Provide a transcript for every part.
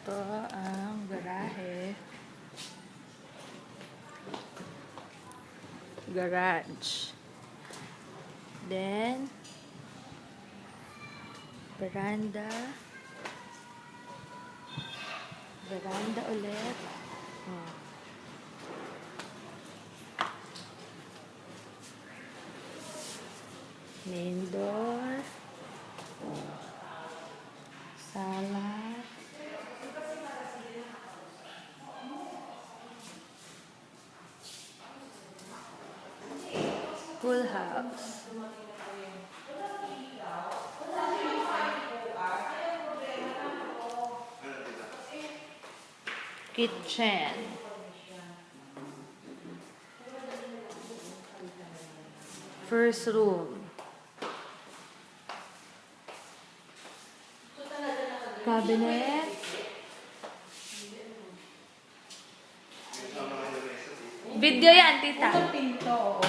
Ito ang garahe. Garage. Then, veranda. Veranda ulit. Oh. Main door. Sala. Full house. Kitchen. First room. Cabinet. Video yan, tita. Unang pinto, oo.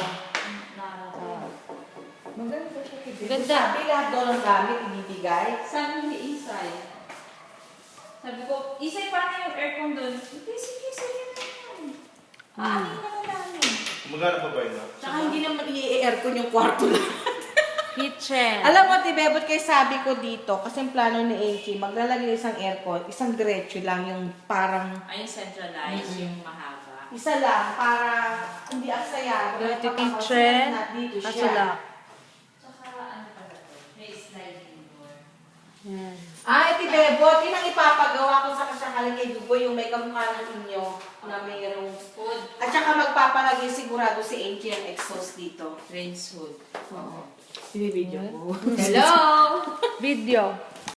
Maganda siya. Ganda. Sabi lahat doon ang gamit, ibibigay. Sabi ni Isay. Sabi ko, Isay, paano yung aircon doon? Hindi, sige, yan naman. Aanin naman namin. Magkano pa ba yun? Tsaka hindi naman i-aircon yung kwarto lang. Kitchen. Alam mo, Tibebot, kay sabi ko dito, kasi ang plano ni Angie, maglalagay ng isang aircon, isang diretso lang, yung parang, Ay, centralized, yung mahaba. isa lang, para hindi aksaya. Dirty kitchen. Dito Kaso siya. lang. Tsaka, ano pala to? May sliding door. Yan. Ah, Tibebot, yun ang ipapagawa ko sa kasakaling kay Dugo, yung may kamukha ng inyo na mayroong Hood. at saka magpapalagay sigurado si Angie ang exhaust dito. Range hood. Oo. Binibidyo mo. Hello! Video.